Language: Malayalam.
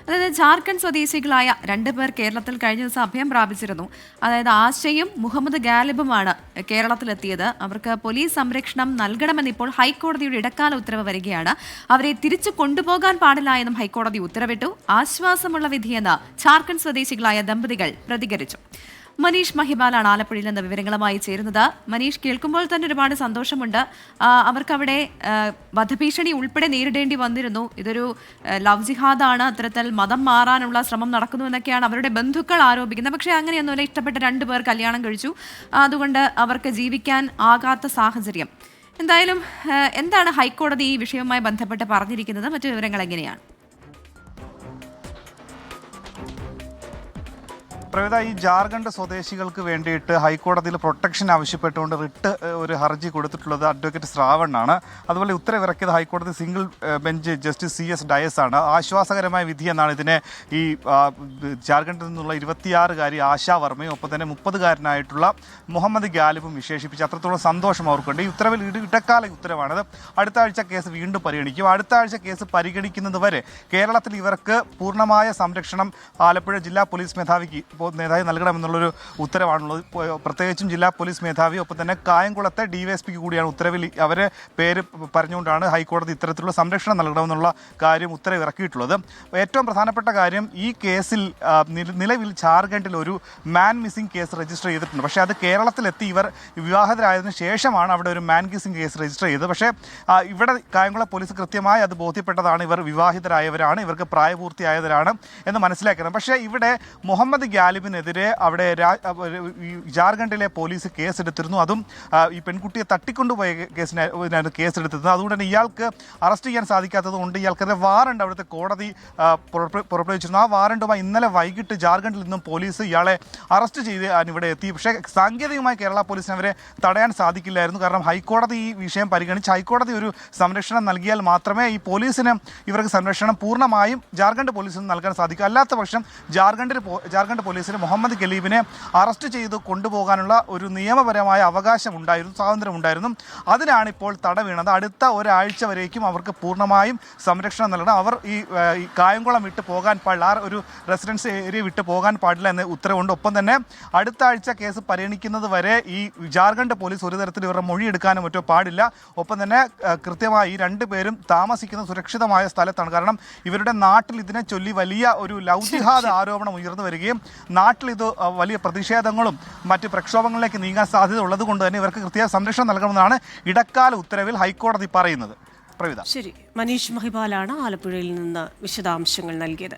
അതായത് ജാർഖണ്ഡ് സ്വദേശികളായ 2 പേർ കേരളത്തിൽ കഴിഞ്ഞ ദിവസം അഭയം പ്രാപിച്ചിരുന്നു. അതായത് ആശയും മുഹമ്മദ് ഗാലിബുമാണ് കേരളത്തിലെത്തിയത്. അവർക്ക് പോലീസ് സംരക്ഷണം നൽകണമെന്ന് ഇപ്പോൾ ഹൈക്കോടതിയുടെ ഇടക്കാല ഉത്തരവ് വരികയാണ്. അവരെ തിരിച്ചു കൊണ്ടുപോകാൻ പാടില്ല എന്നും ഹൈക്കോടതി ഉത്തരവിട്ടു. ആശ്വാസമുള്ള വിധിയെന്ന് ജാർഖണ്ഡ് സ്വദേശികളായ ദമ്പതികൾ പ്രതികരിച്ചു. മനീഷ് മഹിബാലാണ് ആലപ്പുഴയിൽ നിന്ന് വിവരങ്ങളുമായി ചേരുന്നത്. മനീഷ്, കേൾക്കുമ്പോൾ തന്നെ ഒരുപാട് സന്തോഷമുണ്ട്. അവർക്കവിടെ വധഭീഷണി ഉൾപ്പെടെ നേരിടേണ്ടി വന്നിരുന്നു. ഇതൊരു ലവ് ജിഹാദാണ്, അത്തരത്തിൽ മതം മാറാനുള്ള ശ്രമം നടക്കുന്നു എന്നൊക്കെയാണ് അവരുടെ ബന്ധുക്കൾ ആരോപിക്കുന്നത്. പക്ഷേ അങ്ങനെയൊന്നുമില്ല. ഇഷ്ടപ്പെട്ട 2 പേർ കല്യാണം കഴിച്ചു. അതുകൊണ്ട് അവർക്ക് ജീവിക്കാൻ ആകാത്ത സാഹചര്യം. എന്തായാലും എന്താണ് ഹൈക്കോടതി ഈ വിഷയവുമായി ബന്ധപ്പെട്ട് പറഞ്ഞിരിക്കുന്നത്? മറ്റു വിവരങ്ങൾ എങ്ങനെയാണ്? പ്രവിത, ഈ ജാർഖണ്ഡ് സ്വദേശികൾക്ക് വേണ്ടിയിട്ട് ഹൈക്കോടതിയിൽ പ്രൊട്ടക്ഷൻ ആവശ്യപ്പെട്ടുകൊണ്ട് റിട്ട് ഒരു ഹർജി കൊടുത്തിട്ടുള്ളത് അഡ്വക്കേറ്റ് ശ്രാവണാണ്. അതുപോലെ ഉത്തരവിറക്കിയത് ഹൈക്കോടതി single bench justice CS Dias ആണ്. ആശ്വാസകരമായ വിധി എന്നാണ് ഇതിനെ ഈ ജാർഖണ്ഡിൽ നിന്നുള്ള 26-കാരി ആശാ വർമ്മയും ഒപ്പം തന്നെ 30-കാരനായിട്ടുള്ള മുഹമ്മദ് ഗാലിബും വിശേഷിപ്പിച്ച്. അത്രത്തോളം സന്തോഷം അവർക്കുണ്ട്. ഈ ഉത്തരവിൽ ഇടക്കാല ഉത്തരവാണത്. അടുത്ത ആഴ്ച കേസ് വീണ്ടും പരിഗണിക്കും. അടുത്ത ആഴ്ച കേസ് പരിഗണിക്കുന്നത് വരെ കേരളത്തിൽ ഇവർക്ക് പൂർണ്ണമായ സംരക്ഷണം ആലപ്പുഴ ജില്ലാ പോലീസ് മേധാവി നൽകണമെന്നുള്ളൊരു ഉത്തരവാണുള്ളത്. പ്രത്യേകിച്ചും ജില്ലാ പോലീസ് മേധാവി ഒപ്പം തന്നെ കായംകുളത്തെ DYSPക്ക് കൂടിയാണ് ഉത്തരവിൽ അവരെ പേര് പറഞ്ഞുകൊണ്ടാണ് ഹൈക്കോടതി ഇത്തരത്തിലുള്ള സംരക്ഷണം നൽകണമെന്നുള്ള കാര്യം ഉത്തരവിറക്കിയിട്ടുള്ളത്. ഏറ്റവും പ്രധാനപ്പെട്ട കാര്യം, ഈ കേസിൽ നിലവിൽ ജാർഖണ്ഡിൽ ഒരു മാൻ മിസ്സിംഗ് കേസ് രജിസ്റ്റർ ചെയ്തിട്ടുണ്ട്. പക്ഷേ അത് കേരളത്തിലെത്തി ഇവർ വിവാഹിതരായതിനു ശേഷമാണ് അവിടെ ഒരു മാൻ മിസ്സിംഗ് കേസ് രജിസ്റ്റർ ചെയ്തത്. പക്ഷേ ഇവിടെ കായംകുളം പോലീസ് കൃത്യമായി അത് ബോധ്യപ്പെട്ടതാണ്. ഇവർ വിവാഹിതരായവരാണ്, ഇവർക്ക് പ്രായപൂർത്തിയായവരാണ് എന്ന് മനസ്സിലാക്കണം. പക്ഷേ ഇവിടെ മുഹമ്മദ് ഗാലിബിനെതിരെ അവിടെ ജാർഖണ്ഡിലെ പോലീസ് കേസെടുത്തിരുന്നു. അതും ഈ പെൺകുട്ടിയെ തട്ടിക്കൊണ്ടുപോയ കേസിനാണ് കേസെടുത്തത്. അതുകൊണ്ട് തന്നെ ഇയാൾക്ക് അറസ്റ്റ് ചെയ്യാൻ സാധിക്കാത്തത് കൊണ്ട് ഇയാൾക്കെതിരെ വാറണ്ട് അവിടുത്തെ കോടതി പുറപ്പെടുവിച്ചിരുന്നു. ആ വാറണ്ടുമായി ഇന്നലെ വൈകിട്ട് ജാർഖണ്ഡിൽ നിന്നും പോലീസ് ഇയാളെ അറസ്റ്റ് ചെയ്ത് ഇവിടെ എത്തി. പക്ഷേ സാങ്കേതികമായി കേരള പോലീസിന് അവരെ തടയാൻ സാധിക്കില്ലായിരുന്നു. കാരണം ഹൈക്കോടതി ഈ വിഷയം പരിഗണിച്ച് ഹൈക്കോടതി ഒരു സംരക്ഷണം നൽകിയാൽ മാത്രമേ ഈ പോലീസിന് ഇവർക്ക് സംരക്ഷണം പൂർണ്ണമായും ജാർഖണ്ഡ് പോലീസിന് നൽകാൻ സാധിക്കും. അല്ലാത്ത പക്ഷം ജാർഖണ്ഡ് പോലീസിന് മുഹമ്മദ് ഗലീബിനെ അറസ്റ്റ് ചെയ്ത് കൊണ്ടുപോകാനുള്ള ഒരു നിയമപരമായ അവകാശം ഉണ്ടായിരുന്നു, സ്വാതന്ത്ര്യം ഉണ്ടായിരുന്നു. അതിനാണ് ഇപ്പോൾ തട വീണത്. അടുത്ത ഒരാഴ്ച വരേക്കും അവർക്ക് പൂർണ്ണമായും സംരക്ഷണം നൽകണം. അവർ ഈ കായംകുളം വിട്ട് പോകാൻ പാടില്ല, ഒരു റെസിഡൻസ് ഏരിയ വിട്ട് പോകാൻ പാടില്ല എന്ന ഉത്തരവുണ്ട്. ഒപ്പം തന്നെ അടുത്ത ആഴ്ച കേസ് പരിഗണിക്കുന്നത് വരെ ഈ ജാർഖണ്ഡ് പോലീസ് ഒരു തരത്തിൽ ഇവരുടെ മൊഴിയെടുക്കാനും മറ്റോ പാടില്ല. ഒപ്പം തന്നെ കൃത്യമായി ഈ 2 പേരും താമസിക്കുന്ന സുരക്ഷിതമായ സ്ഥലത്താണ്. കാരണം ഇവരുടെ നാട്ടിൽ ഇതിനെ ചൊല്ലി വലിയ ഒരു ലവ് ജിഹാദ് ആരോപണം ഉയർന്നു വരികയും നാട്ടിൽ ഇത് വലിയ പ്രതിഷേധങ്ങളും മറ്റ് പ്രക്ഷോഭങ്ങളിലേക്ക് നീങ്ങാൻ സാധ്യത ഉള്ളത് കൊണ്ട് തന്നെ ഇവർക്ക് കൃത്യ സംരക്ഷണം നൽകണമെന്നാണ് ഇടക്കാല ഉത്തരവിൽ ഹൈക്കോടതി പറയുന്നത്. പ്രവിത, ശരി. മനീഷ് മഹിബാലാണ് ആലപ്പുഴയിൽ നിന്ന് വിശദാംശങ്ങൾ നൽകിയത്.